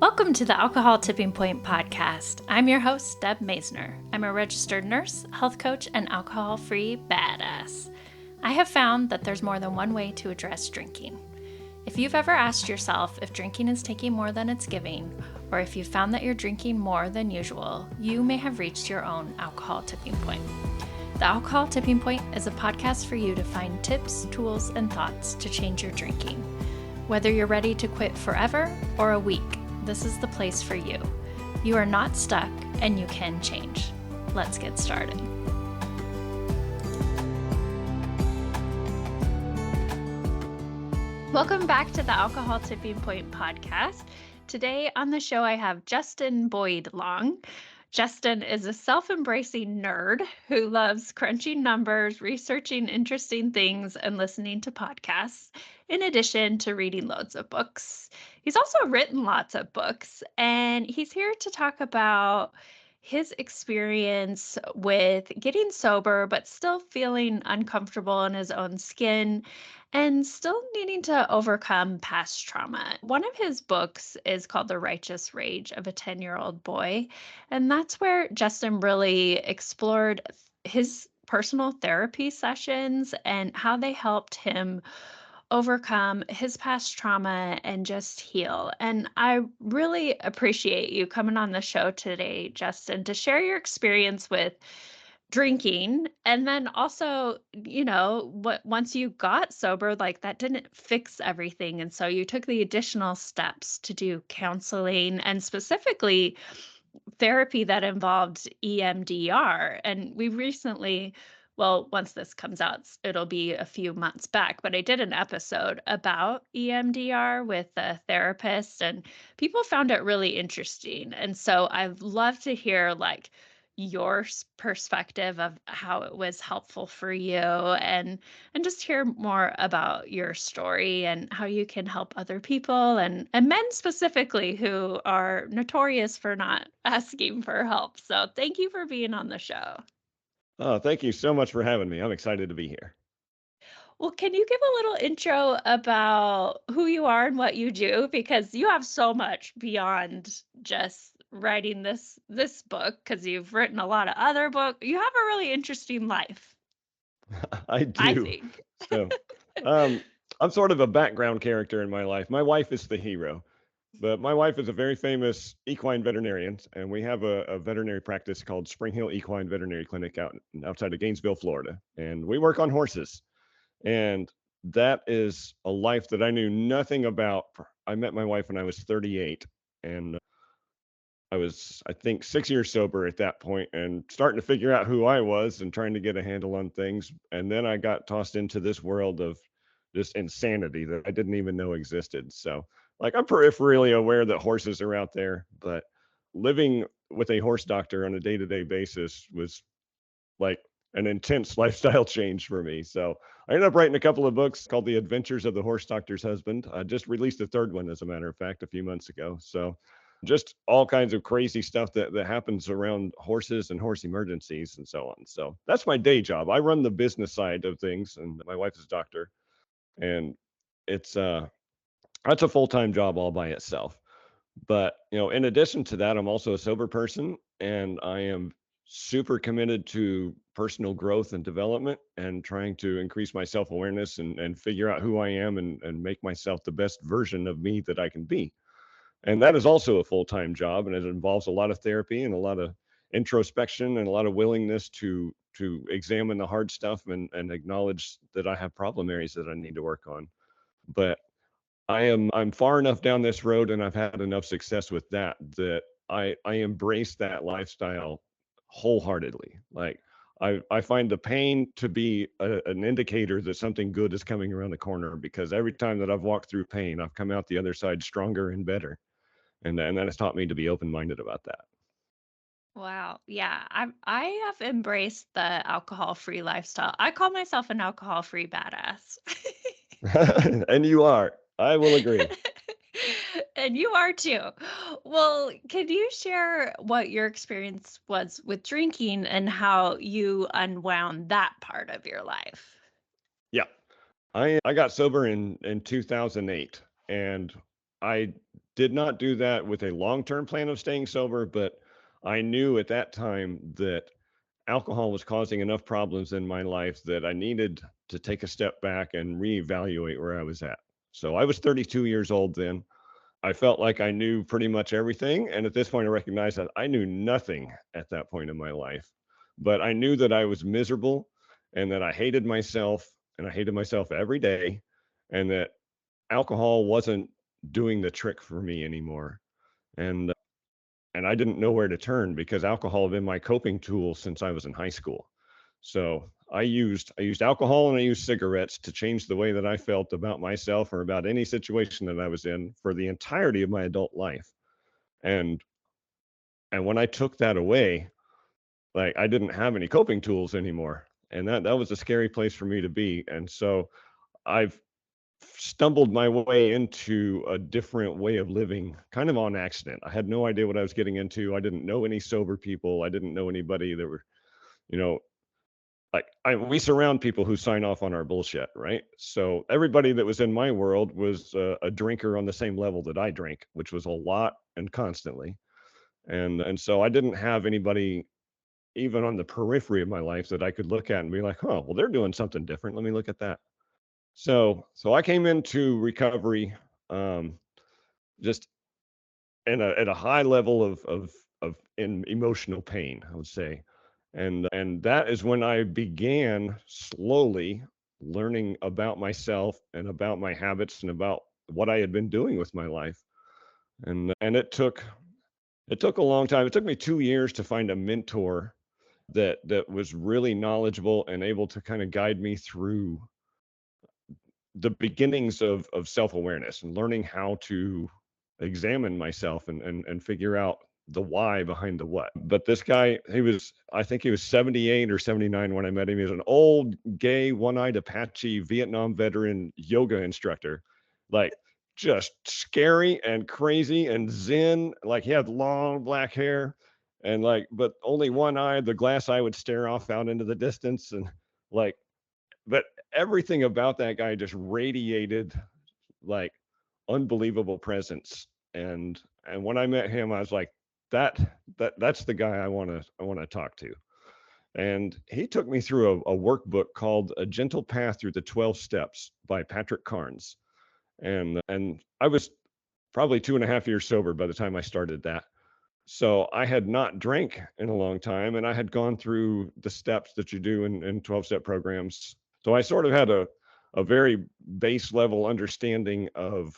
Welcome to the Alcohol Tipping Point podcast. I'm your host, Deb Maisner. I'm a registered nurse, health coach, and alcohol-free badass. I have found that there's more than one way to address drinking. If you've ever asked yourself if drinking is taking more than it's giving, or if you've found that you're drinking more than usual, you may have reached your own alcohol tipping point. The Alcohol Tipping Point is a podcast for you to find tips, tools, and thoughts to change your drinking. Whether you're ready to quit forever or a week, this is the place for you. You are not stuck and you can change. Let's get started. Welcome back to the Alcohol Tipping Point podcast. Today on the show, I have Justin Boyd Long. Justin is a self-embracing nerd who loves crunching numbers, researching interesting things, and listening to podcasts, in addition to reading loads of books. He's also written lots of books, and he's here to talk about his experience with getting sober, but still feeling uncomfortable in his own skin and still needing to overcome past trauma. One of his books is called The Righteous Rage of a 10-Year-Old Boy. And that's where Justin really explored his personal therapy sessions and how they helped him overcome his past trauma and just heal. And I really appreciate you coming on the show today, Justin, to share your experience with drinking. And then also, what once you got sober, like that didn't fix everything. And so you took the additional steps to do counseling and specifically therapy that involved EMDR. And we recently, well, once this comes out, it'll be a few months back, but I did an episode about EMDR with a therapist, and people found it really interesting. And so I'd love to hear your perspective of how it was helpful for you and just hear more about your story and how you can help other people and men specifically who are notorious for not asking for help. So thank you for being on the show. Oh, thank you so much for having me. I'm excited to be here. Well, can you give a little intro about who you are and what you do? Because you have so much beyond just writing this book, because you've written a lot of other books. You have a really interesting life, I I do. think. So, um, I'm sort of a background character in my life. My wife is the hero, but my wife is a very famous equine veterinarian, and we have a veterinary practice called Spring Hill Equine Veterinary Clinic outside of Gainesville, Florida, and we work on horses. And that is a life that I knew nothing about. I met my wife when I was 38, and I was, I think, 6 years sober at that point and starting to figure out who I was and trying to get a handle on things. And then I got tossed into this world of just insanity that I didn't even know existed. So, like, I'm peripherally aware that horses are out there, but living with a horse doctor on a day to day basis was like an intense lifestyle change for me. So, I ended up writing a couple of books called The Adventures of the Horse Doctor's Husband. I just released a third one, as a matter of fact, a few months ago. So, just all kinds of crazy stuff that happens around horses and horse emergencies and so on. So that's my day job. I run the business side of things, and my wife is a doctor, and it's that's a full-time job all by itself. But in addition to that, I'm also a sober person, and I am super committed to personal growth and development and trying to increase my self-awareness and figure out who I am and make myself the best version of me that I can be. And that is also a full-time job, and it involves a lot of therapy and a lot of introspection and a lot of willingness to examine the hard stuff and acknowledge that I have problem areas that I need to work on. But I'm far enough down this road, and I've had enough success with that I embrace that lifestyle wholeheartedly. Like, I find the pain to be an indicator that something good is coming around the corner, because every time that I've walked through pain, I've come out the other side stronger and better. And that has taught me to be open-minded about Wow. Yeah. I have embraced the alcohol-free lifestyle. I call myself an alcohol-free badass. that. And you are. I will agree. And you are too. Well, can you share what your experience was with drinking and how you unwound that part of your life? Yeah. I got sober in 2008, and I did not do that with a long-term plan of staying sober, but I knew at that time that alcohol was causing enough problems in my life that I needed to take a step back and reevaluate where I was at. So I was 32 years old then. I felt like I knew pretty much everything. And at this point, I recognized that I knew nothing at that point in my life. But I knew that I was miserable and that I hated myself and I hated myself every day and that alcohol wasn't doing the trick for me anymore. And and I didn't know where to turn because alcohol had been my coping tool since I was in high school. So I used alcohol and I used cigarettes to change the way that I felt about myself or about any situation that I was in for the entirety of my adult life. And and when I took that away, like I didn't have any coping tools anymore. And that was a scary place for me to be. And so I've stumbled my way into a different way of living kind of on accident. I had no idea what I was getting into. I didn't know any sober people. I didn't know anybody that were, you know, we surround people who sign off on our bullshit, right? So everybody that was in my world was a drinker on the same level that I drank, which was a lot and constantly. And so I didn't have anybody even on the periphery of my life that I could look at and be like, "Oh, well, they're doing something different. Let me look at that." So I came into recovery um, just at a high level of in emotional pain, I would say, and that is when I began slowly learning about myself and about my habits and about what I had been doing with my life, and it took a long time. It took me 2 years to find a mentor that was really knowledgeable and able to kind of guide me through the beginnings of self-awareness and learning how to examine myself and figure out the why behind the what. But this guy, I think he was 78 or 79 when I met him. He was an old gay one-eyed Apache Vietnam veteran yoga instructor, like just scary and crazy and zen. Like he had long black hair and like, but only one eye, the glass eye would stare off out into the distance. And like, but everything about that guy just radiated like unbelievable presence. And when I met him, I was like, that that's the guy I want to talk to. And he took me through a workbook called A Gentle Path Through the 12 Steps by Patrick Carnes. And I was probably 2.5 years sober by the time I started that. So I had not drank in a long time, and I had gone through the steps that you do in 12-step programs. So I sort of had a very base level understanding of,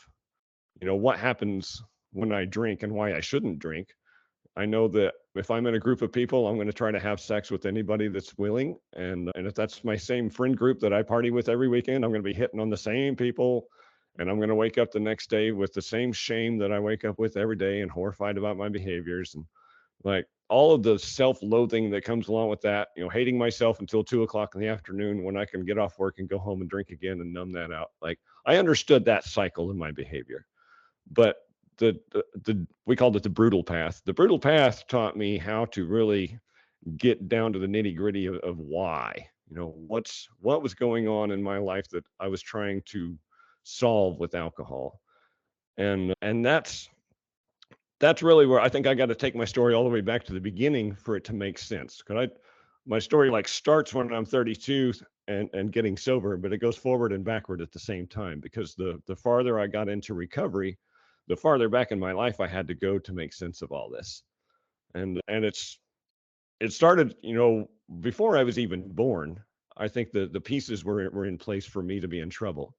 what happens when I drink and why I shouldn't drink. I know that if I'm in a group of people, I'm going to try to have sex with anybody that's willing. And if that's my same friend group that I party with every weekend, I'm going to be hitting on the same people. And I'm going to wake up the next day with the same shame that I wake up with every day and horrified about my behaviors. And like all of the self-loathing that comes along with that, hating myself until 2 o'clock in the afternoon when I can get off work and go home and drink again and numb that out. Like I understood that cycle in my behavior, but the we called it the brutal path. The brutal path taught me how to really get down to the nitty gritty of why, what was going on in my life that I was trying to solve with alcohol. And that's really where I think I got to take my story all the way back to the beginning for it to make sense. Because my story like starts when I'm 32 and getting sober, but it goes forward and backward at the same time because the farther I got into recovery, the farther back in my life I had to go to make sense of all this. And it started, before I was even born. I think the pieces were in place for me to be in trouble.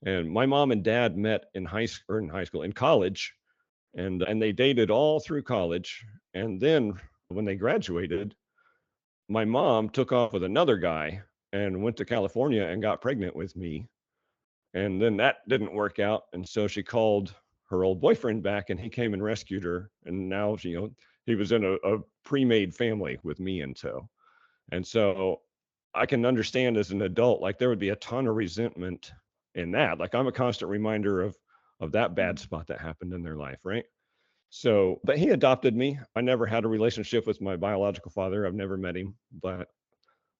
And my mom and dad met in college, and they dated all through college. And then when they graduated, my mom took off with another guy and went to California and got pregnant with me. And then that didn't work out. And so she called her old boyfriend back and he came and rescued her. And now, he was in a pre-made family with me in tow. And so I can understand as an adult, like there would be a ton of resentment in that. Like I'm a constant reminder of that bad spot that happened in their life, right? So, but he adopted me. I never had a relationship with my biological father. I've never met him, but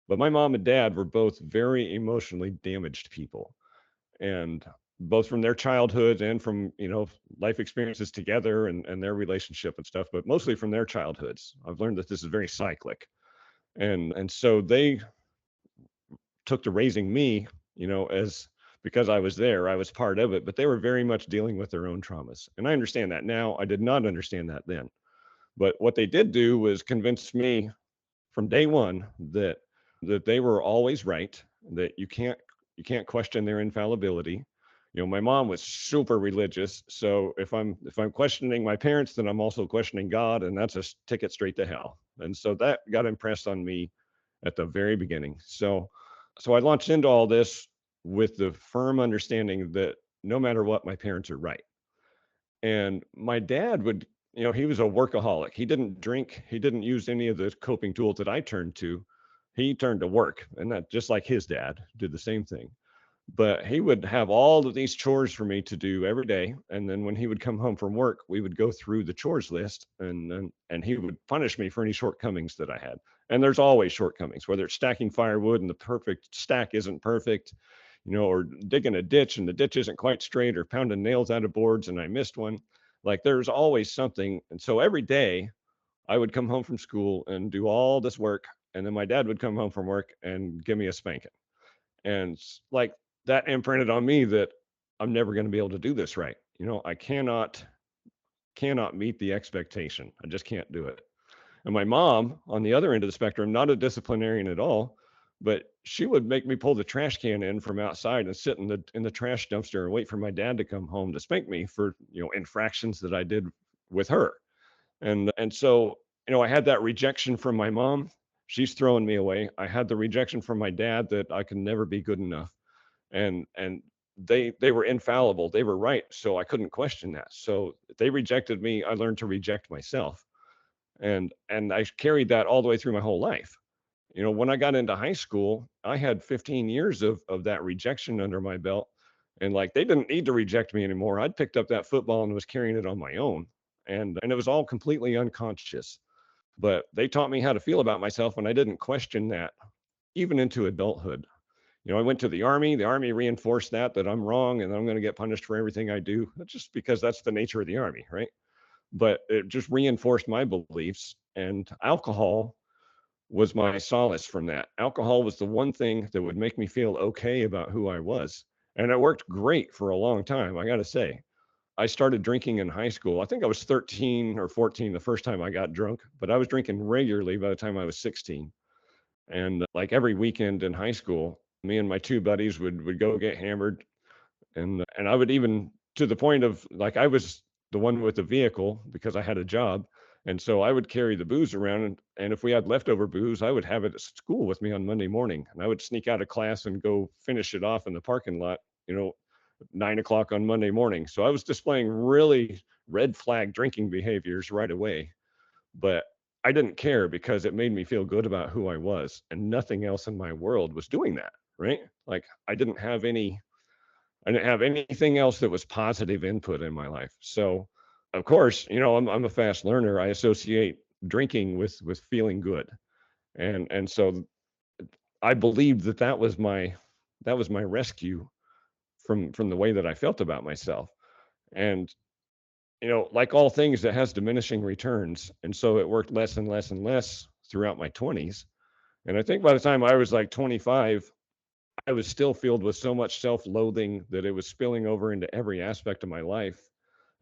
my mom and dad were both very emotionally damaged people. And both from their childhoods and from, life experiences together and their relationship and stuff, but mostly from their childhoods. I've learned that this is very cyclic. And so they took to raising me, as because I was there, I was part of it, but they were very much dealing with their own traumas. And I understand that now. I did not understand that then. But what they did do was convince me from day one that they were always right, that you can't question their infallibility. My mom was super religious, so if I'm questioning my parents, then I'm also questioning God, and that's a ticket straight to hell. And so that got impressed on me at the very beginning. So I launched into all this with the firm understanding that no matter what, my parents are right. And my dad would, he was a workaholic. He didn't drink. He didn't use any of the coping tools that I turned to. He turned to work, and that just like his dad did the same thing. But he would have all of these chores for me to do every day, and then when he would come home from work, we would go through the chores list, and he would punish me for any shortcomings that I had. And there's always shortcomings, whether it's stacking firewood and the perfect stack isn't perfect, or digging a ditch and the ditch isn't quite straight, or pounding nails out of boards and I missed one. Like there's always something. And so every day I would come home from school and do all this work, and then my dad would come home from work and give me a spanking. And like that imprinted on me that I'm never going to be able to do this right. I cannot meet the expectation. I just can't do it. And my mom, on the other end of the spectrum, not a disciplinarian at all, but she would make me pull the trash can in from outside and sit in the trash dumpster and wait for my dad to come home to spank me for, infractions that I did with her. And so, I had that rejection from my mom. She's throwing me away. I had the rejection from my dad that I can never be good enough. And they were infallible. They were right. So I couldn't question that. So they rejected me. I learned to reject myself. And I carried that all the way through my whole life. When I got into high school, I had 15 years of that rejection under my belt. And like they didn't need to reject me anymore. I'd picked up that football and was carrying it on my own. And it was all completely unconscious. But they taught me how to feel about myself, and I didn't question that even into adulthood. I went to the army. The army reinforced that I'm wrong and I'm going to get punished for everything I do. That's just because that's the nature of the army, right? But it just reinforced my beliefs. And alcohol was my solace from that. Alcohol was the one thing that would make me feel okay about who I was. And it worked great for a long time, I got to say. I started drinking in high school. I think I was 13 or 14 the first time I got drunk, but I was drinking regularly by the time I was 16. And like every weekend in high school, me and my two buddies would go get hammered, and I would even to the point of like I was the one with the vehicle because I had a job, and so I would carry the booze around, and if we had leftover booze, I would have it at school with me on Monday morning, and I would sneak out of class and go finish it off in the parking lot, 9 o'clock on Monday morning. So I was displaying really red flag drinking behaviors right away, but I didn't care because it made me feel good about who I was, and nothing else in my world was doing that. Right? Like I didn't have anything else that was positive input in my life. So, of course, I'm a fast learner. I associate drinking with feeling good, and so I believed that was my rescue from the way that I felt about myself. And like all things, it has diminishing returns, and so it worked less and less and less throughout my 20s. And I think by the time I was like 25, I was still filled with so much self-loathing that it was spilling over into every aspect of my life.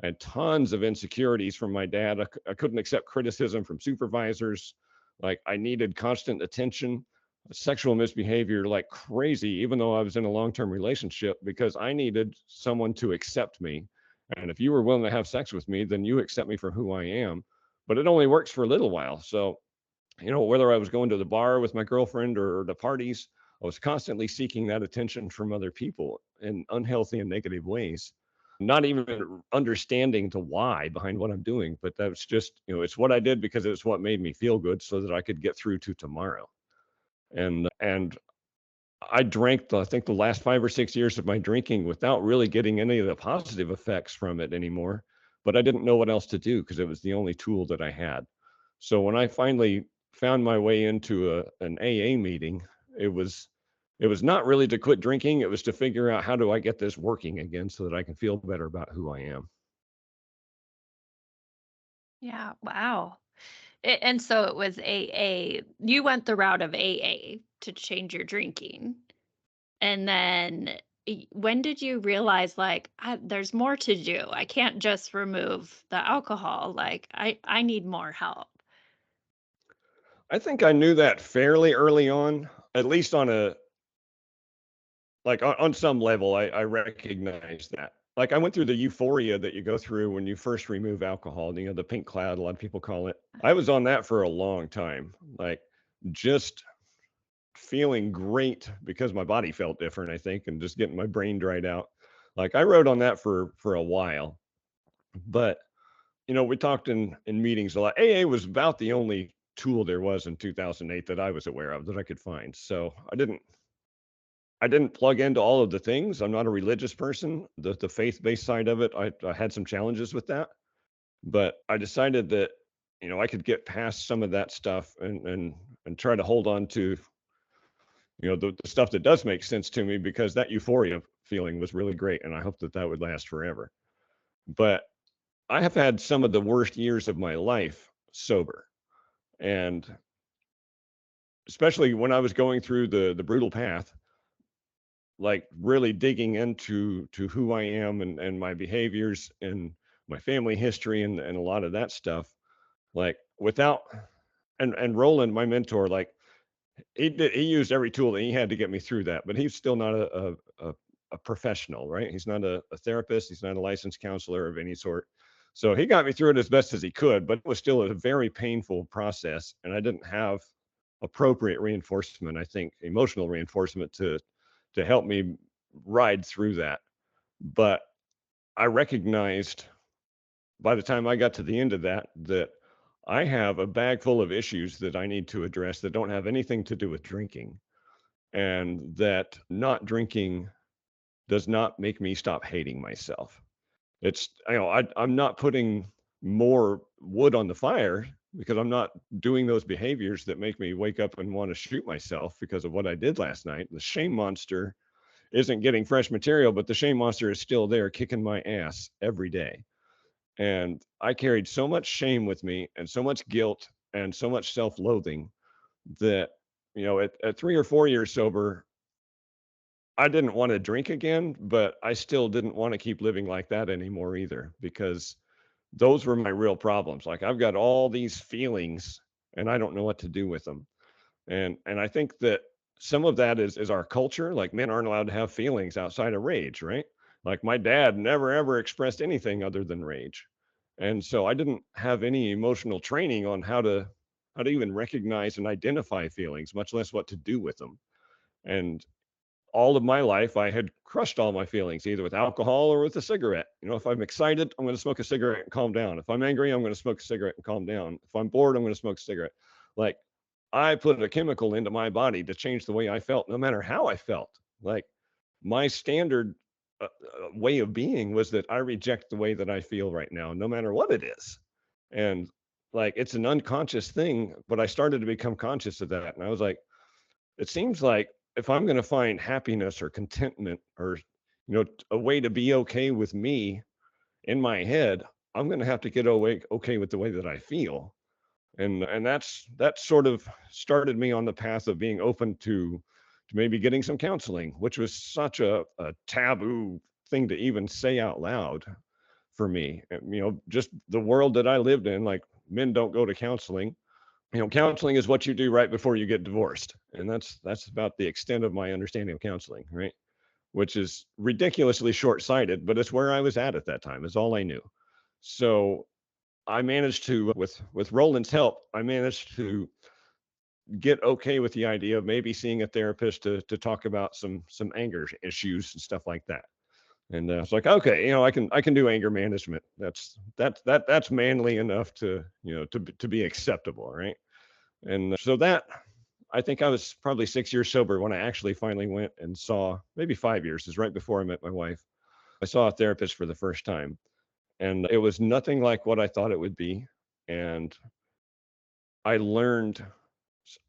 I had tons of insecurities from my dad. I couldn't accept criticism from supervisors. Like I needed constant attention, sexual misbehavior like crazy, even though I was in a long-term relationship, because I needed someone to accept me. And if you were willing to have sex with me, then you accept me for who I am. But it only works for a little while. So whether I was going to the bar with my girlfriend or the parties, I was constantly seeking that attention from other people in unhealthy and negative ways. Not even understanding the why behind what I'm doing, but that's just, it's what I did because it's what made me feel good so that I could get through to tomorrow. And I drank, I think, the last 5 or 6 years of my drinking without really getting any of the positive effects from it anymore. But I didn't know what else to do because it was the only tool that I had. So when I finally found my way into an AA meeting, it was it was not really to quit drinking. It was to figure out, how do I get this working again so that I can feel better about who I am. Yeah, wow. And so it was AA. You went the route of AA to change your drinking. And then when did you realize like there's more to do? I can't just remove the alcohol. Like I need more help. I think I knew that fairly early on, at least on a like on some level. I recognized that. Like, I went through the euphoria that you go through when you first remove alcohol, the pink cloud, a lot of people call it. I was on that for a long time, like, just feeling great because my body felt different, I think, and just getting my brain dried out. Like, I rode on that for a while, but we talked in meetings a lot. AA was about the only tool there was in 2008 that I was aware of that I could find. So I didn't plug into all of the things. I'm not a religious person. The faith-based side of it, I had some challenges with that, but I decided that I could get past some of that stuff and try to hold on to the stuff that does make sense to me, because that euphoria feeling was really great, and I hope that that would last forever. But I have had some of the worst years of my life sober, and especially when I was going through the brutal path, like really digging into who I am and my behaviors and my family history and a lot of that stuff. Like, without and Roland, my mentor, like, he used every tool that he had to get me through that, but he's still not a professional, right? He's not a therapist. He's not a licensed counselor of any sort. So he got me through it as best as he could, but it was still a very painful process, and I didn't have appropriate reinforcement. I think emotional reinforcement to help me ride through that. But I recognized by the time I got to the end of that I have a bag full of issues that I need to address that don't have anything to do with drinking, and that not drinking does not make me stop hating myself. It's, I'm not putting more wood on the fire, because I'm not doing those behaviors that make me wake up and want to shoot myself because of what I did last night. The shame monster isn't getting fresh material, but the shame monster is still there kicking my ass every day. And I carried so much shame with me and so much guilt and so much self-loathing that, at 3 or 4 years sober, I didn't want to drink again, but I still didn't want to keep living like that anymore either, because those were my real problems. Like, I've got all these feelings and I don't know what to do with them. And I think that some of that is our culture. Like, men aren't allowed to have feelings outside of rage, right? Like, my dad never ever expressed anything other than rage. And so I didn't have any emotional training on how to even recognize and identify feelings, much less what to do with them. And all of my life, I had crushed all my feelings, either with alcohol or with a cigarette. If I'm excited, I'm going to smoke a cigarette and calm down. If I'm angry, I'm going to smoke a cigarette and calm down. If I'm bored, I'm going to smoke a cigarette. Like, I put a chemical into my body to change the way I felt, no matter how I felt. Like, my standard way of being was that I reject the way that I feel right now, no matter what it is. And, like, it's an unconscious thing, but I started to become conscious of that. And I was like, it seems like if I'm going to find happiness or contentment, or a way to be okay with me in my head, I'm going to have to get okay with the way that I feel. And that sort of started me on the path of being open to maybe getting some counseling, which was such a taboo thing to even say out loud for me. And, just the world that I lived in, like, men don't go to counseling. Counseling is what you do right before you get divorced, and that's about the extent of my understanding of counseling, right? Which is ridiculously short-sighted, but it's where I was at that time. It's all I knew. So I managed to, with Roland's help, I managed to get okay with the idea of maybe seeing a therapist to talk about some anger issues and stuff like that. And it's like, okay, I can do anger management. That's manly enough to to be acceptable, right? And so that, I think I was probably 6 years sober when I actually finally went and saw, maybe 5 years, is right before I met my wife. I saw a therapist for the first time, and it was nothing like what I thought it would be. And I learned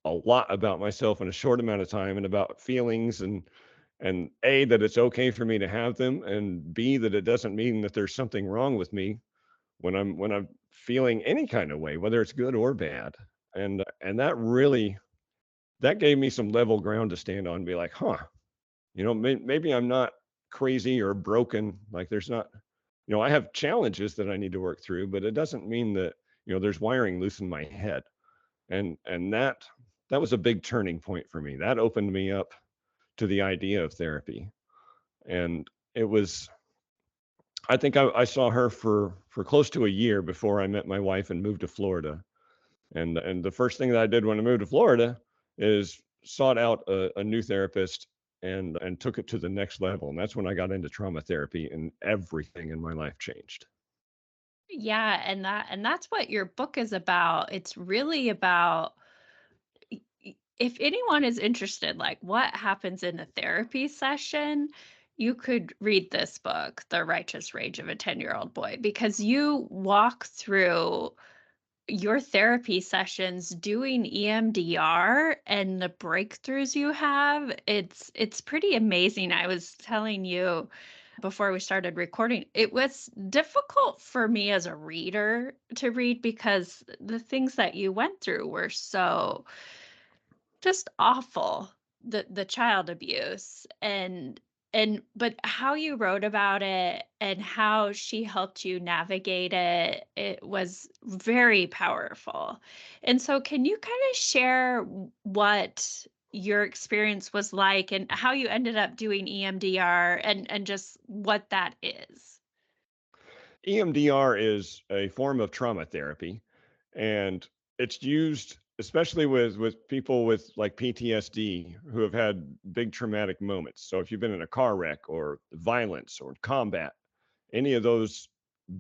a lot about myself in a short amount of time and about feelings and A, that it's okay for me to have them, and B, that it doesn't mean that there's something wrong with me when I'm feeling any kind of way, whether it's good or bad. And that really that gave me some level ground to stand on and be like, huh, maybe I'm not crazy or broken. Like there's not, I have challenges that I need to work through, but it doesn't mean that, there's wiring loose in my head. And that was a big turning point for me. That opened me up to the idea of therapy. And it was, I think I saw her for close to a year before I met my wife and moved to Florida. And the first thing that I did when I moved to Florida is sought out a new therapist and took it to the next level. And that's when I got into trauma therapy and everything in my life changed. Yeah, and that's what your book is about. It's really about if anyone is interested, like what happens in a therapy session, you could read this book, The Righteous Rage of a 10-Year-Old Boy, because you walk through your therapy sessions doing EMDR and the breakthroughs you have. It's pretty amazing. I was telling you before we started recording, it was difficult for me as a reader to read because the things that you went through were so just awful, the child abuse and but how you wrote about it and how she helped you navigate it, it was very powerful. And so can you kinda share what your experience was like and how you ended up doing EMDR and just what that is? EMDR is a form of trauma therapy, and it's used especially with people with like PTSD who have had big traumatic moments. So if you've been in a car wreck or violence or combat, any of those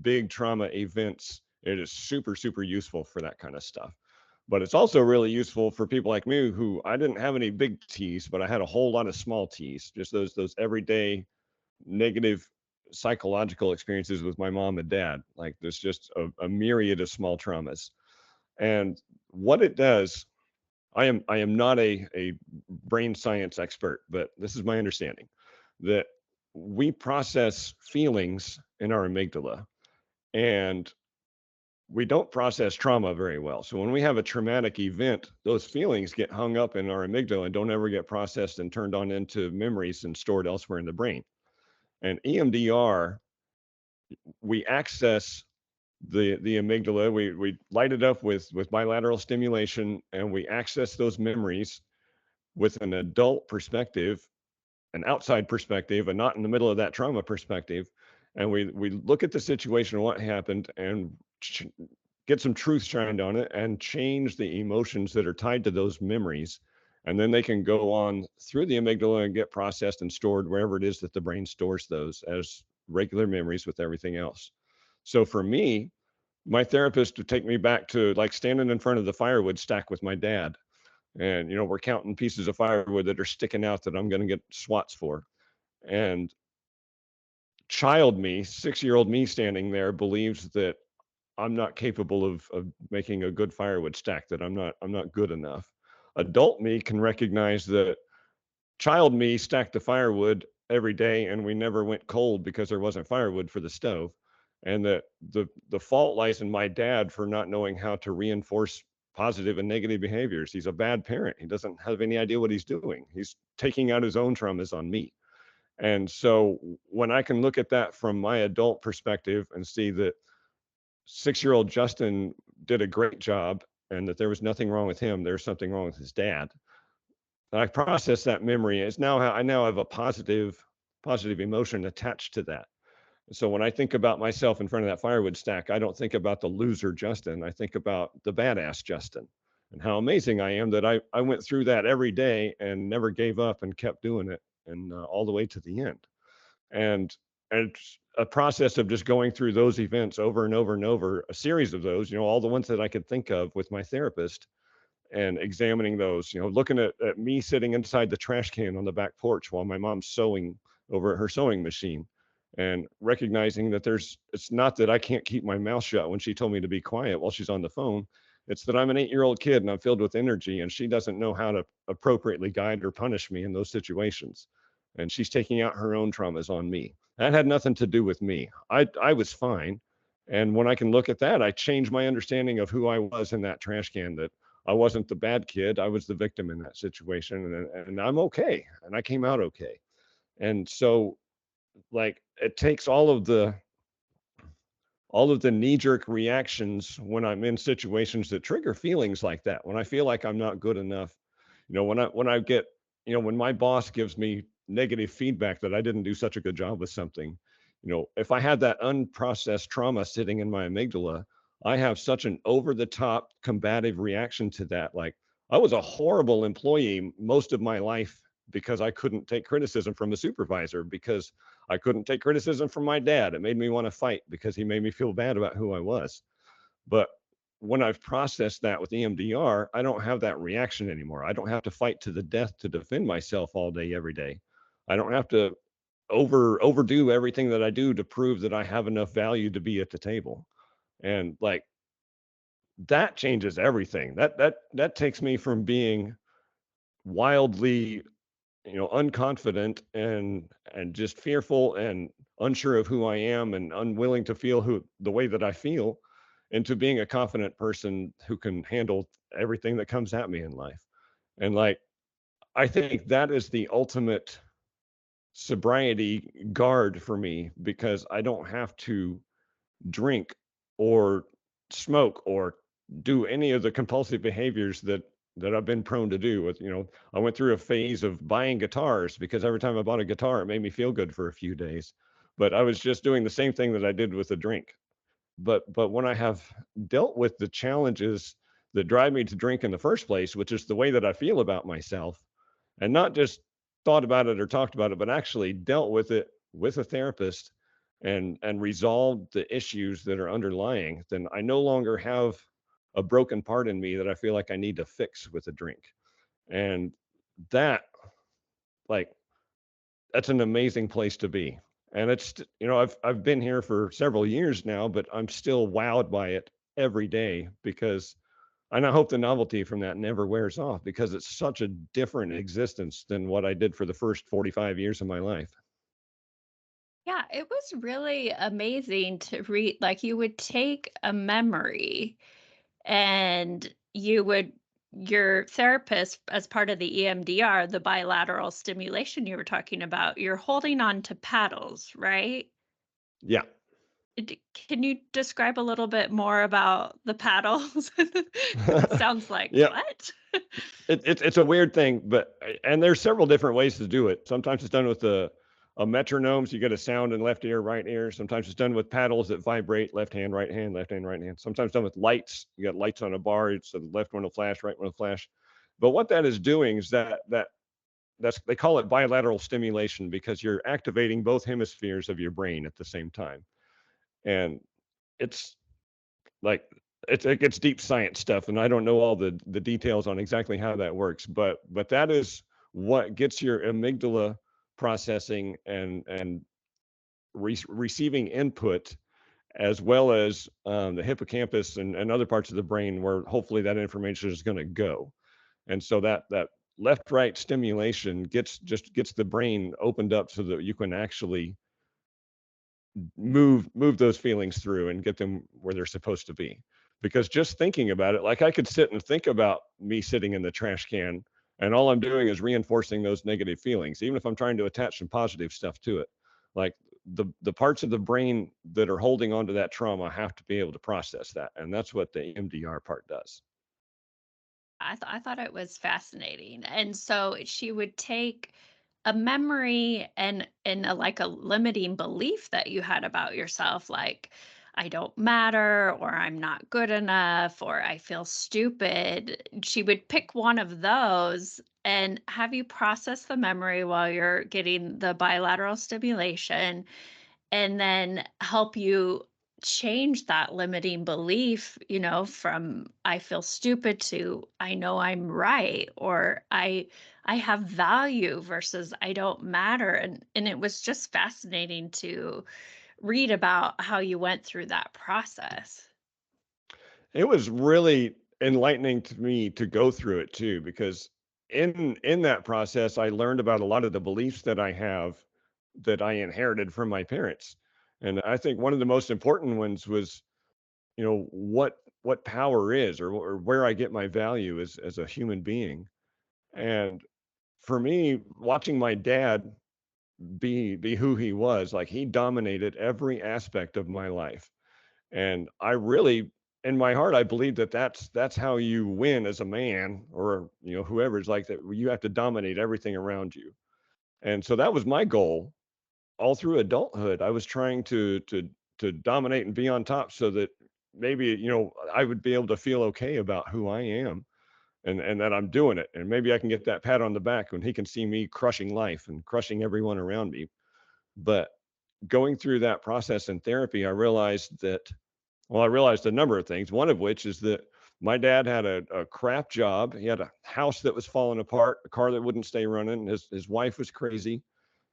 big trauma events, it is super, super useful for that kind of stuff. But it's also really useful for people like me who I didn't have any big T's, but I had a whole lot of small T's, just those everyday negative psychological experiences with my mom and dad. Like there's just a myriad of small traumas. And what it does, I am not a brain science expert, but this is my understanding that we process feelings in our amygdala and we don't process trauma very well. So when we have a traumatic event, those feelings get hung up in our amygdala and don't ever get processed and turned on into memories and stored elsewhere in the brain. And EMDR, we access the amygdala, we light it up with bilateral stimulation, and we access those memories with an adult perspective, an outside perspective, and not in the middle of that trauma perspective. And we look at the situation, what happened, and get some truth shined on it, and change the emotions that are tied to those memories. And then they can go on through the amygdala and get processed and stored wherever it is that the brain stores those as regular memories with everything else. So for me, my therapist would take me back to like standing in front of the firewood stack with my dad. And, we're counting pieces of firewood that are sticking out that I'm going to get swats for. And child me, 6-year-old me standing there believes that I'm not capable of making a good firewood stack, that I'm not good enough. Adult me can recognize that child me stacked the firewood every day and we never went cold because there wasn't firewood for the stove. And that the fault lies in my dad for not knowing how to reinforce positive and negative behaviors. He's a bad parent. He doesn't have any idea what he's doing. He's taking out his own traumas on me. And so when I can look at that from my adult perspective and see that 6-year-old Justin did a great job and that there was nothing wrong with him, there's something wrong with his dad. I process that memory. I now have a positive emotion attached to that. So when I think about myself in front of that firewood stack, I don't think about the loser Justin. I think about the badass Justin and how amazing I am that I went through that every day and never gave up and kept doing it and all the way to the end. And it's a process of just going through those events over and over and over, a series of those, all the ones that I could think of with my therapist and examining those, looking at me sitting inside the trash can on the back porch while my mom's sewing over at her sewing machine and recognizing that it's not that I can't keep my mouth shut when she told me to be quiet while she's on the phone. It's that I'm an 8-year-old kid and I'm filled with energy, and she doesn't know how to appropriately guide or punish me in those situations. And she's taking out her own traumas on me. That had nothing to do with me. I was fine. And when I can look at that, I change my understanding of who I was in that trash can, that I wasn't the bad kid. I was the victim in that situation. And I'm okay. And I came out okay. And so, like, it takes all of the knee jerk reactions when I'm in situations that trigger feelings like that. When I feel like I'm not good enough, when I get, when my boss gives me negative feedback that I didn't do such a good job with something, if I had that unprocessed trauma sitting in my amygdala, I have such an over the top combative reaction to that. Like, I was a horrible employee most of my life because I couldn't take criticism from a supervisor, because I couldn't take criticism from my dad. It made me want to fight because he made me feel bad about who I was. But when I've processed that with EMDR, I don't have that reaction anymore. I don't have to fight to the death to defend myself all day, every day. I don't have to overdo everything that I do to prove that I have enough value to be at the table. And like, that changes everything. That takes me from being wildly, unconfident and just fearful and unsure of who I am and unwilling to feel who the way that I feel, into being a confident person who can handle everything that comes at me in life. And like, I think that is the ultimate sobriety guard for me, because I don't have to drink or smoke or do any of the compulsive behaviors that I've been prone to do. With, I went through a phase of buying guitars because every time I bought a guitar, it made me feel good for a few days. But I was just doing the same thing that I did with a drink. But when I have dealt with the challenges that drive me to drink in the first place, which is the way that I feel about myself, and not just thought about it or talked about it, but actually dealt with it with a therapist and resolved the issues that are underlying, then I no longer have a broken part in me that I feel like I need to fix with a drink. And that, like, that's an amazing place to be. And it's, I've been here for several years now, but I'm still wowed by it every day, because, and I hope the novelty from that never wears off, because it's such a different existence than what I did for the first 45 years of my life. Yeah, it was really amazing to read. Like, you would take a memory and your therapist, as part of the EMDR, the bilateral stimulation you were talking about, you're holding on to paddles, right? Yeah. Can you describe a little bit more about the paddles? Because it sounds like, Yeah. what? It's a weird thing, but and there's several different ways to do it. Sometimes it's done with a metronome, so you get a sound in left ear, right ear. Sometimes it's done with paddles that vibrate, left hand, right hand, left hand, right hand. Sometimes done with lights. You got lights on a bar, so the left one will flash, right one will flash. But what that is doing is that's they call it bilateral stimulation, because you're activating both hemispheres of your brain at the same time. And it's like, it gets deep science stuff, and I don't know all the details on exactly how that works, but that is what gets your amygdala processing and receiving input, as well as the hippocampus and other parts of the brain where hopefully that information is going to go. And so that left right stimulation gets the brain opened up so that you can actually move those feelings through and get them where they're supposed to be. Because just thinking about it, like, I could sit and think about me sitting in the trash can, and all I'm doing is reinforcing those negative feelings, even if I'm trying to attach some positive stuff to it. Like, the parts of the brain that are holding on to that trauma have to be able to process that, and that's what the MDR part does. I thought it was fascinating. And so she would take a memory and like a limiting belief that you had about yourself, like, I don't matter, or I'm not good enough, or I feel stupid. She would pick one of those and have you process the memory while you're getting the bilateral stimulation, and then help you change that limiting belief, from I feel stupid to I know I'm right, or I have value versus I don't matter. And it was just fascinating to read about how you went through that process. It was really enlightening to me to go through it too, because in that process, I learned about a lot of the beliefs that I have that I inherited from my parents. And I think one of the most important ones was, what power is, or where I get my value as a human being. And for me, watching my dad be who he was, like he dominated every aspect of my life. And I really, in my heart, I believe that that's how you win as a man, or whoever is like that. You have to dominate everything around you. And so that was my goal all through adulthood. I was trying to dominate and be on top, so that maybe I would be able to feel okay about who I am, and that I'm doing it. And maybe I can get that pat on the back when he can see me crushing life and crushing everyone around me. But going through that process in therapy, I realized a number of things. One of which is that my dad had a crap job. He had a house that was falling apart, a car that wouldn't stay running. His wife was crazy.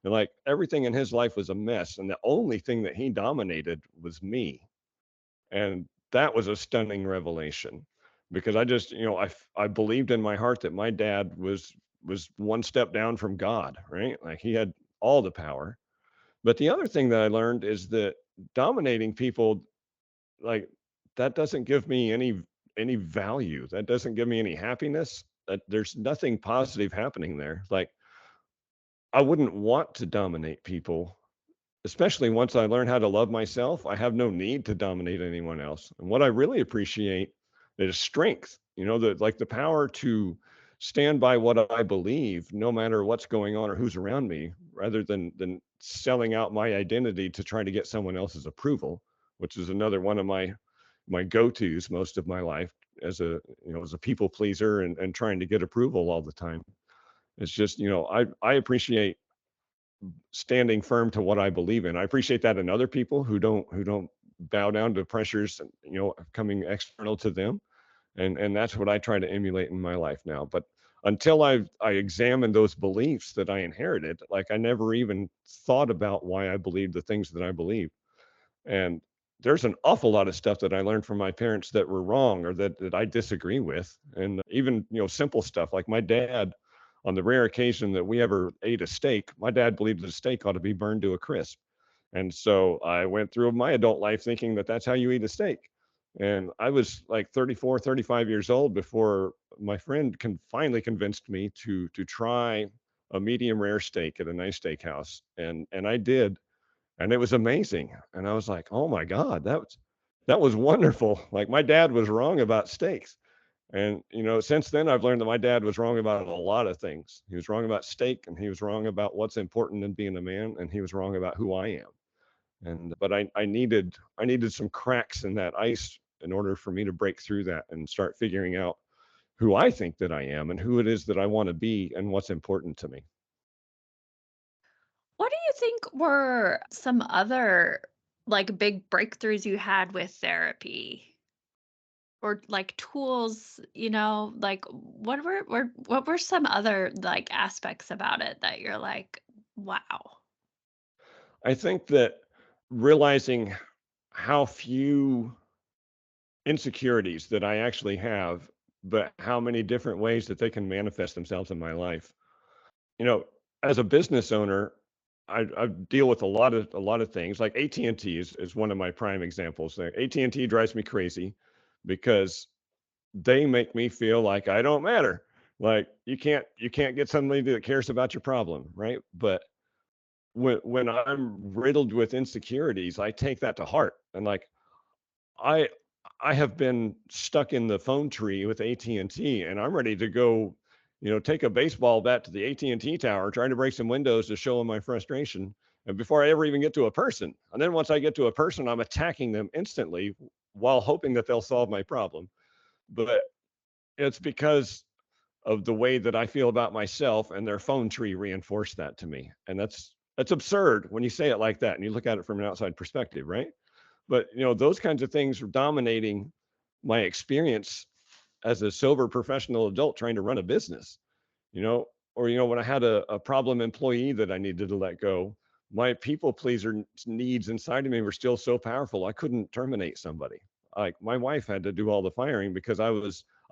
And like everything in his life was a mess. And the only thing that he dominated was me. And that was a stunning revelation, because I just, I believed in my heart that my dad was one step down from God, right? Like he had all the power. But the other thing that I learned is that dominating people, like, that doesn't give me any value. That doesn't give me any happiness. That there's nothing positive happening there. Like, I wouldn't want to dominate people, especially once I learn how to love myself. I have no need to dominate anyone else. And what I really appreciate is strength, the power to stand by what I believe, no matter what's going on or who's around me, rather than selling out my identity to try to get someone else's approval, which is another one of my go-tos most of my life, as a people pleaser, and trying to get approval all the time. It's just, I appreciate standing firm to what I believe in. I appreciate that in other people who don't bow down to pressures, coming external to them. And that's what I try to emulate in my life now. But until I examined those beliefs that I inherited, like I never even thought about why I believed the things that I believe. And there's an awful lot of stuff that I learned from my parents that were wrong, or that I disagree with. And even, simple stuff like my dad, on the rare occasion that we ever ate a steak, my dad believed that a steak ought to be burned to a crisp. And so I went through my adult life thinking that that's how you eat a steak. And I was like 34, 35 years old before my friend finally convinced me to try a medium rare steak at a nice steakhouse. And I did, and it was amazing. And I was like, "Oh my God, that was wonderful." Like my dad was wrong about steaks. And since then I've learned that my dad was wrong about a lot of things. He was wrong about steak, and he was wrong about what's important in being a man, and he was wrong about who I am. And but I needed some cracks in that ice in order for me to break through that and start figuring out who I think that I am, and who it is that I want to be, and what's important to me. What do you think were some other, like, big breakthroughs you had with therapy? Or, like, tools, like, what were some other, like, aspects about it that you're like, "Wow." I think that realizing how few insecurities that I actually have, but how many different ways that they can manifest themselves in my life. You know, as a business owner, I deal with a lot of things. Like AT&T is one of my prime examples. AT&T drives me crazy because they make me feel like I don't matter. Like you can't get somebody that cares about your problem, right? But when I'm riddled with insecurities, I take that to heart. And like I I have been stuck in the phone tree with AT&T, and T, and I'm ready to go, take a baseball bat to the AT&T tower, trying to break some windows to show them my frustration. And before I ever even get to a person, and then once I get to a person, I'm attacking them instantly while hoping that they'll solve my problem. But it's because of the way that I feel about myself, and their phone tree reinforced that to me. And that's absurd when you say it like that and you look at it from an outside perspective, right? But those kinds of things are dominating my experience as a sober professional adult trying to run a business, you know, or when I had a problem employee that I needed to let go, my people pleaser needs inside of me were still so powerful I couldn't terminate somebody. like my wife had to do all the firing because I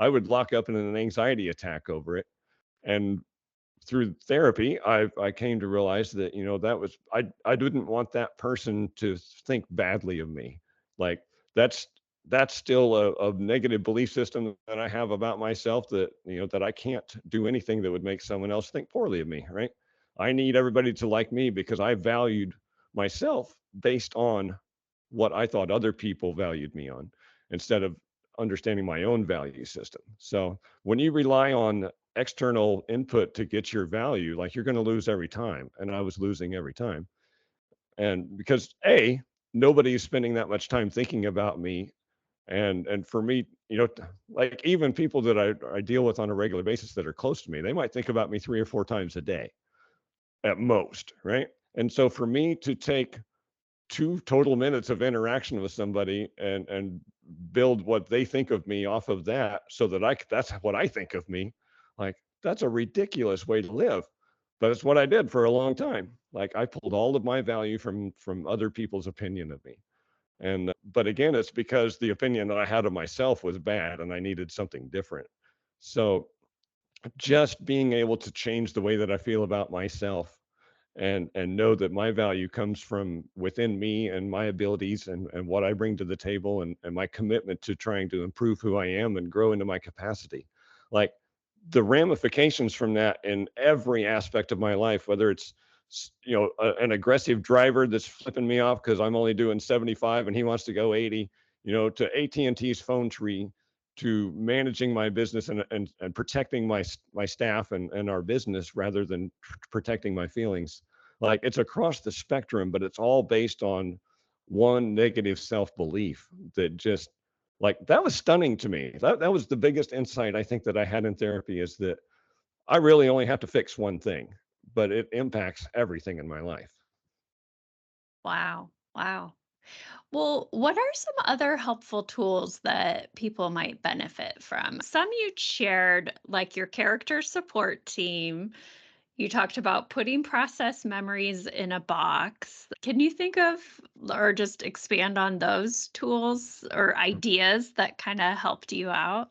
would lock up in an anxiety attack over it. And through therapy, I came to realize that, you know, that was I didn't want that person to think badly of me. Like that's that's still a negative belief system that I have about myself, that, you know, that I can't do anything that would make someone else think poorly of me, right? I need everybody to like me because I valued myself based on what I thought other people valued me on, instead of understanding my own value system. So when you rely on external input to get your value, like you're going to lose every time. And I was losing every time. And because nobody's spending that much time thinking about me. And for me, you know, like even people that I deal with on a regular basis that are close to me, they might think about me 3 or 4 times a day at most, right? And so for me to take 2 total minutes of interaction with somebody and build what they think of me off of that, so that that's what I think of me, like that's a ridiculous way to live. But it's what I did for a long time. Like I pulled all of my value from other people's opinion of me. And but again, it's because the opinion that I had of myself was bad and I needed something different. So just being able to change the way that I feel about myself, and know that my value comes from within me and my abilities, and what I bring to the table, and my commitment to trying to improve who I am and grow into my capacity. Like the ramifications from that in every aspect of my life, whether it's you know, an aggressive driver that's flipping me off because I'm only doing 75 and he wants to go 80, you know, to AT&T's phone tree, to managing my business, and protecting my staff and our business rather than protecting my feelings. Like it's across the spectrum, but it's all based on one negative self-belief that just, like that was stunning to me. That was the biggest insight I think that I had in therapy, is that I really only have to fix one thing, but it impacts everything in my life. Wow. Wow. Well, what are some other helpful tools that people might benefit from? Some you shared, like your character support team. You talked about putting process memories in a box. Can you think of or just expand on those tools or ideas that kind of helped you out?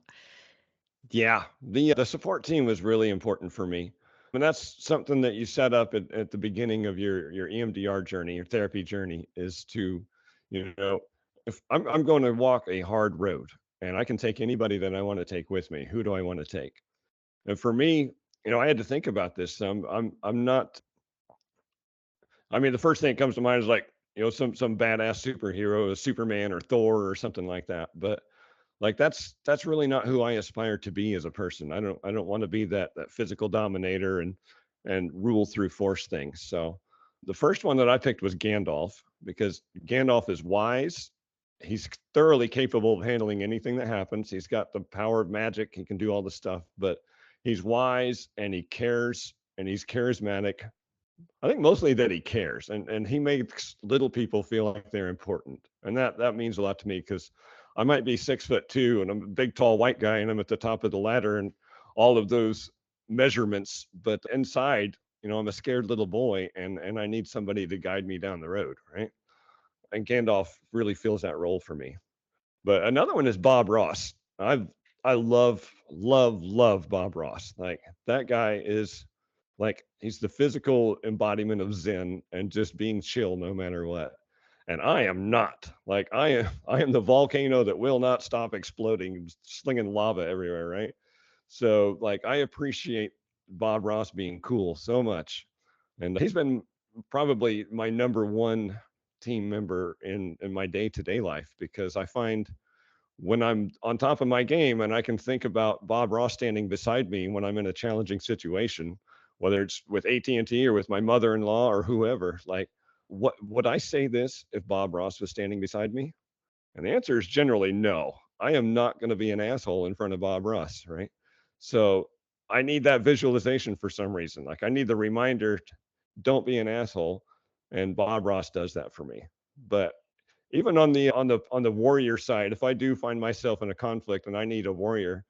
Yeah, the support team was really important for me. And that's something that you set up at the beginning of your EMDR journey, your therapy journey, is to, you know, if I'm going to walk a hard road and I can take anybody that I want to take with me, who do I want to take? And for me, you know, I had to think about this. I'm not, I mean, the first thing that comes to mind is like, you know, some badass superhero, a Superman or Thor or something like that. But like that's really not who I aspire to be as a person. I don't want to be that physical dominator and rule through force things. So the first one that I picked was Gandalf, because Gandalf is wise. He's thoroughly capable of handling anything that happens. He's got the power of magic. He can do all the stuff, but he's wise and he cares and he's charismatic. I think mostly that he cares, and he makes little people feel like they're important, and that means a lot to me, because I might be 6'2" and I'm a big tall white guy and I'm at the top of the ladder and all of those measurements, but inside, you know, I'm a scared little boy, and I need somebody to guide me down the road, right? And Gandalf really fills that role for me. But another one is Bob Ross. I love Bob Ross. Like that guy is, like he's the physical embodiment of Zen and just being chill no matter what. And I am not. Like I am the volcano that will not stop exploding, slinging lava everywhere, right? So like I appreciate Bob Ross being cool so much. And he's been probably my number one team member in my day-to-day life, because I find when I'm on top of my game and I can think about Bob Ross standing beside me when I'm in a challenging situation, whether it's with AT&T or with my mother-in-law or whoever, like what would I say this if Bob Ross was standing beside me? And the answer is generally no. I am not going to be an asshole in front of Bob Ross, right? So I need that visualization for some reason. Like I need the reminder, don't be an asshole, and Bob Ross does that for me. But even on the warrior side, if I do find myself in a conflict and I need a warrior,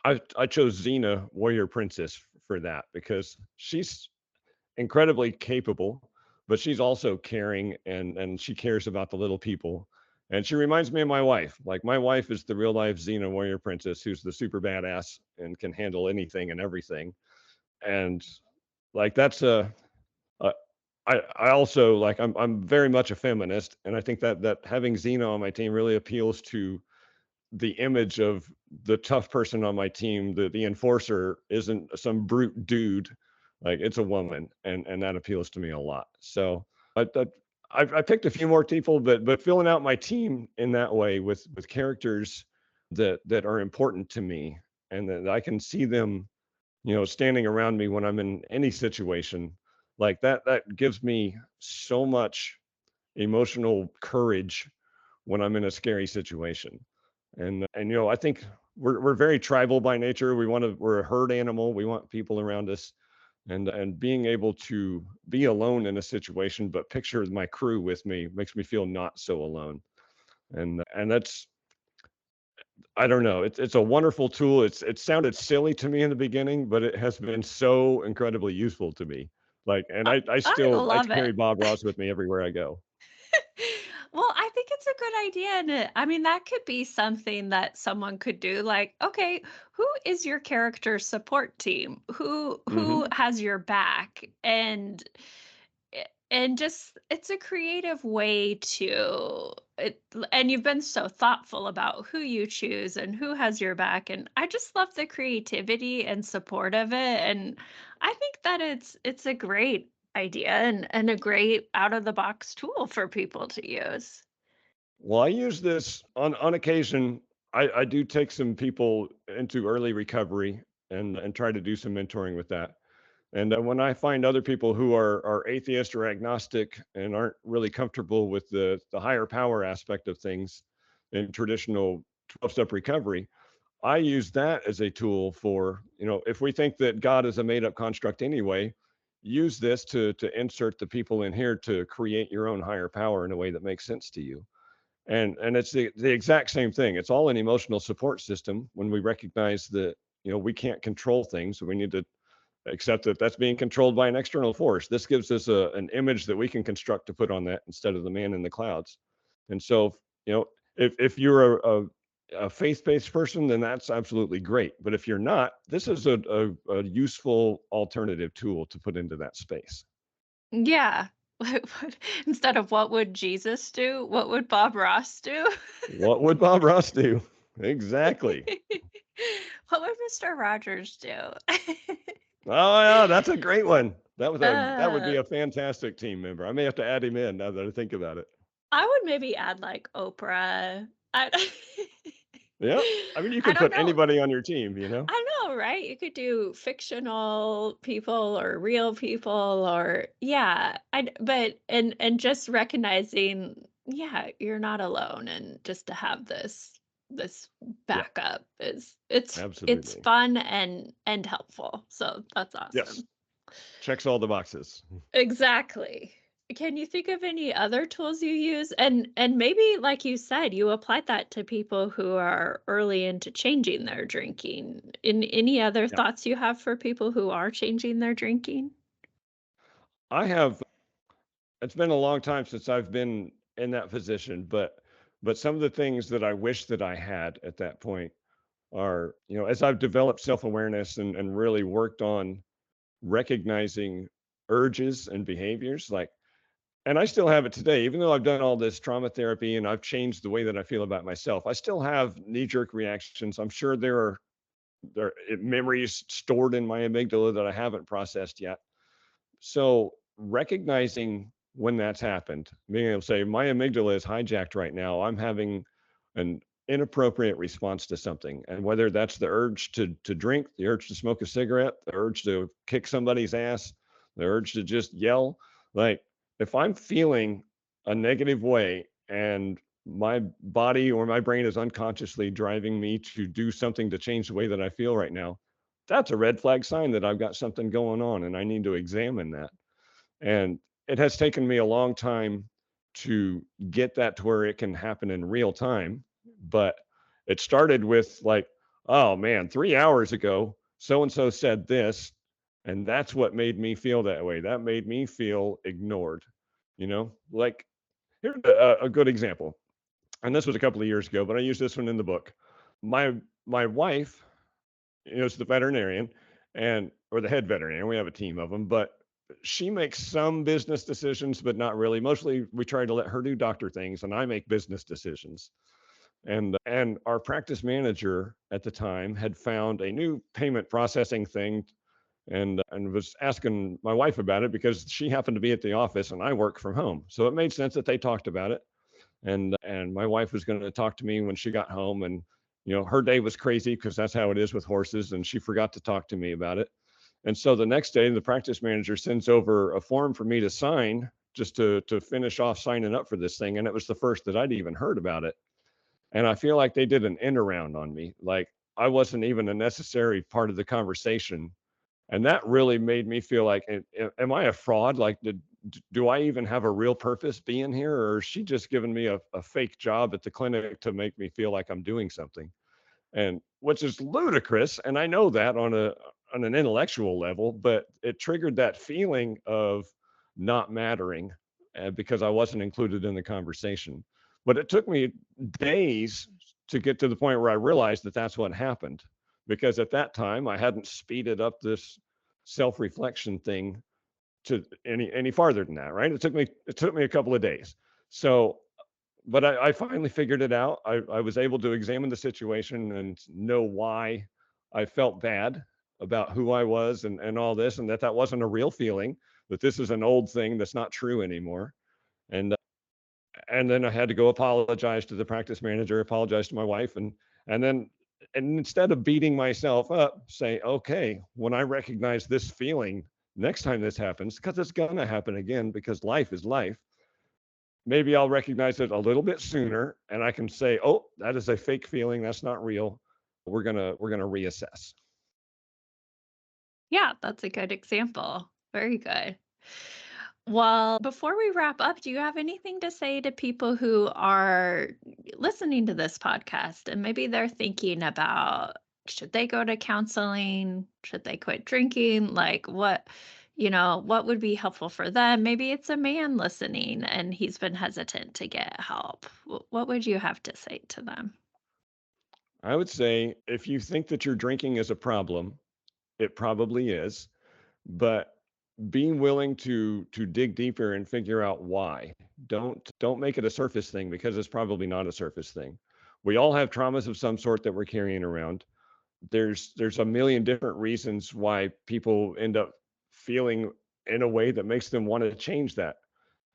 I chose Xena, warrior princess, for that, because she's incredibly capable, but she's also caring, and she cares about the little people. And she reminds me of my wife. Like my wife is the real life Xena warrior princess who's the super badass and can handle anything and everything. And like that's a I also like I'm very much a feminist, and I think that having Xena on my team really appeals to the image of the tough person on my team. The enforcer isn't some brute dude, like it's a woman, and that appeals to me a lot. So I I picked a few more people, but filling out my team in that way with characters that are important to me, and that I can see them, standing around me when I'm in any situation like that gives me so much emotional courage when I'm in a scary situation. And I think we're very tribal by nature. We're a herd animal. We want people around us. And being able to be alone in a situation but picture my crew with me makes me feel not so alone. And that's, I don't know. It's a wonderful tool. It sounded silly to me in the beginning, but it has been so incredibly useful to me. Like, and I I I love it. carry Bob Ross with me everywhere I go. Well, I think it's a good idea, and I mean, that could be something that someone could do, like, okay, who is your character support team? Who Hmm. has your back? And just it's a creative way to and you've been so thoughtful about who you choose and who has your back, and I just love the creativity and support of it, and I think that it's a great idea and a great out of the box tool for people to use. Well, I use this on occasion. I do take some people into early recovery and try to do some mentoring with that. And when I find other people who are atheist or agnostic and aren't really comfortable with the higher power aspect of things in traditional 12-step recovery, I use that as a tool for, if we think that God is a made up construct anyway, use this to insert the people in here to create your own higher power in a way that makes sense to you. And it's the exact same thing. It's all an emotional support system when we recognize that, we can't control things. We need to accept that that's being controlled by an external force. This gives us an image that we can construct to put on that instead of the man in the clouds. And so, if you're a faith-based person, then that's absolutely great. But if you're not, this is a useful alternative tool to put into that space. Yeah. Instead of what would Jesus do, what would Bob Ross do? What would Bob Ross do? Exactly. What would Mr. Rogers do? Oh yeah, that's a great one. That would be uh, a fantastic team member. I may have to add him in now that I think about it. I would maybe add like Oprah. I Yeah. I mean, you I could don't put know. anybody on your team. I know, right? You could do fictional people or real people or yeah. But and just recognizing, yeah, you're not alone, and just to have this Yeah, backup is it's absolutely. fun and helpful. So that's Yes. awesome. Checks all the boxes. Exactly. Can you think of any other tools you use? And maybe like you said, you applied that to people who are early into changing their drinking. In any other Yeah. thoughts you have for people who are changing their drinking? I have It's been a long time since I've been in that position, but some of the things that I wish that I had at that point are, as I've developed self-awareness and really worked on recognizing urges and behaviors, like, and I still have it today, even though I've done all this trauma therapy and I've changed the way that I feel about myself. I still have knee-jerk reactions. I'm sure there are memories stored in my amygdala that I haven't processed yet. So recognizing when that's happened, being able to say, my amygdala is hijacked right now. I'm having an inappropriate response to something. And whether that's the urge to drink, the urge to smoke a cigarette, the urge to kick somebody's ass, the urge to just yell, like if I'm feeling a negative way and my body or my brain is unconsciously driving me to do something to change the way that I feel right now, that's a red flag sign that I've got something going on and I need to examine that. And it has taken me a long time to get that to where it can happen in real time. But it started with like, oh man, 3 hours ago, so and so said this. And that's what made me feel that way. That made me feel ignored. Like, here's a good example. and this was a couple of years ago, but I used this one in the book. My wife, is the veterinarian, and or the head veterinarian. We have a team of them, but she makes some business decisions, but not really. Mostly, we try to let her do doctor things, and I make business decisions. And our practice manager at the time had found a new payment processing thing, and was asking my wife about it because she happened to be at the office and I work from home. So it made sense that they talked about it. And my wife was going to talk to me when she got home, and her day was crazy because that's how it is with horses, and she forgot to talk to me about it. And so the next day the practice manager sends over a form for me to sign, just to finish off signing up for this thing, and it was the first that I'd even heard about it. And I feel like they did an end around on me, like I wasn't even a necessary part of the conversation. And that really made me feel like, am I a fraud? Like, do I even have a real purpose being here, or is she just giving me a fake job at the clinic to make me feel like I'm doing something? And which is ludicrous. And I know that on an intellectual level, but it triggered that feeling of not mattering, because I wasn't included in the conversation. But it took me days to get to the point where I realized that that's what happened, because at that time I hadn't speeded up this self-reflection thing to any farther than that. Right? It took me a couple of days. So but I finally figured it out. I was able to examine the situation and know why I felt bad about who I was, and all this, and that wasn't a real feeling, that this is an old thing that's not true anymore. And then I had to go apologize to the practice manager, apologize to my wife, and then and instead of beating myself up, say, okay, when I recognize this feeling next time this happens, because it's gonna happen again, because life is life, maybe I'll recognize it a little bit sooner, and I can say, "Oh, that is a fake feeling. That's not real. We're gonna reassess." Yeah, that's a good example. Very good. Well, before we wrap up, do you have anything to say to people who are listening to this podcast and maybe they're thinking about should they go to counseling? Should they quit drinking? Like what would be helpful for them? Maybe it's a man listening and he's been hesitant to get help. What would you have to say to them? I would say if you think that your drinking is a problem, it probably is, but being willing to dig deeper and figure out why. Don't make it a surface thing, because it's probably not a surface thing. We all have traumas of some sort that we're carrying around. There's a million different reasons why people end up feeling in a way that makes them want to change that.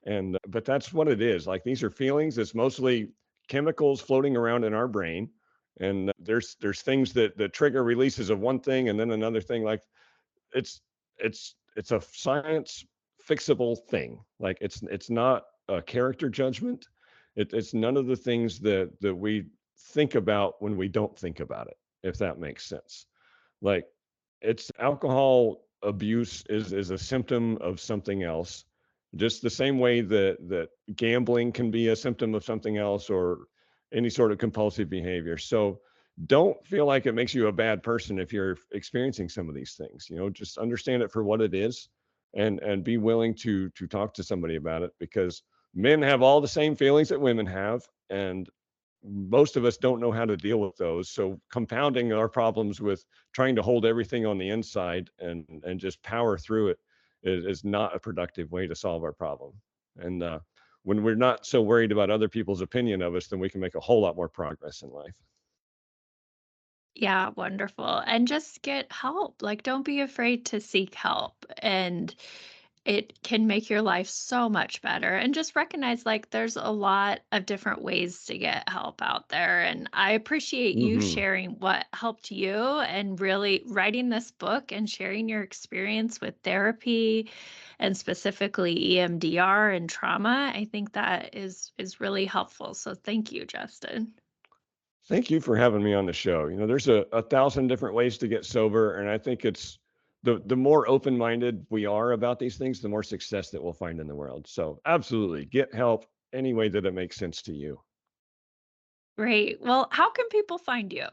And but that's what it is. Like, these are feelings. It's mostly chemicals floating around in our brain. And there's things that trigger releases of one thing and then another thing. Like, it's it's a science fixable thing. Like, it's not a character judgment. It's none of the things that we think about when we don't think about it, if that makes sense. Like, it's alcohol abuse is a symptom of something else, just the same way that gambling can be a symptom of something else, or any sort of compulsive behavior. So don't feel like it makes you a bad person if you're experiencing some of these things. Just understand it for what it is, and be willing to talk to somebody about it, because men have all the same feelings that women have, and most of us don't know how to deal with those. So compounding our problems with trying to hold everything on the inside and just power through it is not a productive way to solve our problem. And when we're not so worried about other people's opinion of us, then we can make a whole lot more progress in life. Yeah, wonderful. And just get help. Like, don't be afraid to seek help. And it can make your life so much better. And just recognize, like, there's a lot of different ways to get help out there. And I appreciate you Hmm. sharing what helped you and really writing this book and sharing your experience with therapy and specifically EMDR and trauma. I think that is really helpful. So thank you, Justin. Thank you for having me on the show. There's a thousand different ways to get sober, and I think it's the more open-minded we are about these things, the more success that we'll find in the world. So absolutely, get help any way that it makes sense to you. Great. Well, how can people find you?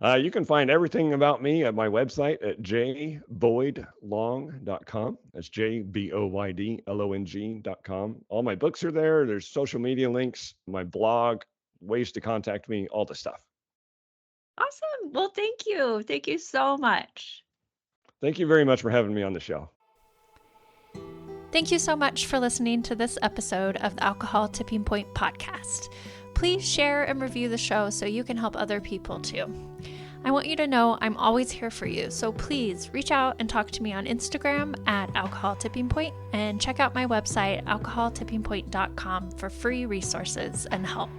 You can find everything about me at my website at jboydlong.com. That's jboydlong.com. All my books are there. There's social media links, my blog, ways to contact me, all the stuff. Awesome. Well, thank you. Thank you so much. Thank you very much for having me on the show. Thank you so much for listening to this episode of the Alcohol Tipping Point podcast. Please share and review the show so you can help other people too. I want you to know I'm always here for you, so please reach out and talk to me on Instagram at Alcohol Tipping Point, and check out my website, alcoholtippingpoint.com, for free resources and help.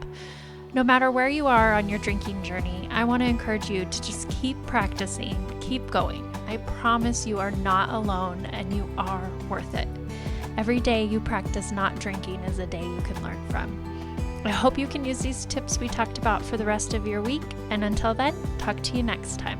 No matter where you are on your drinking journey, I want to encourage you to just keep practicing, keep going. I promise you are not alone and you are worth it. Every day you practice not drinking is a day you can learn from. I hope you can use these tips we talked about for the rest of your week, and until then, talk to you next time.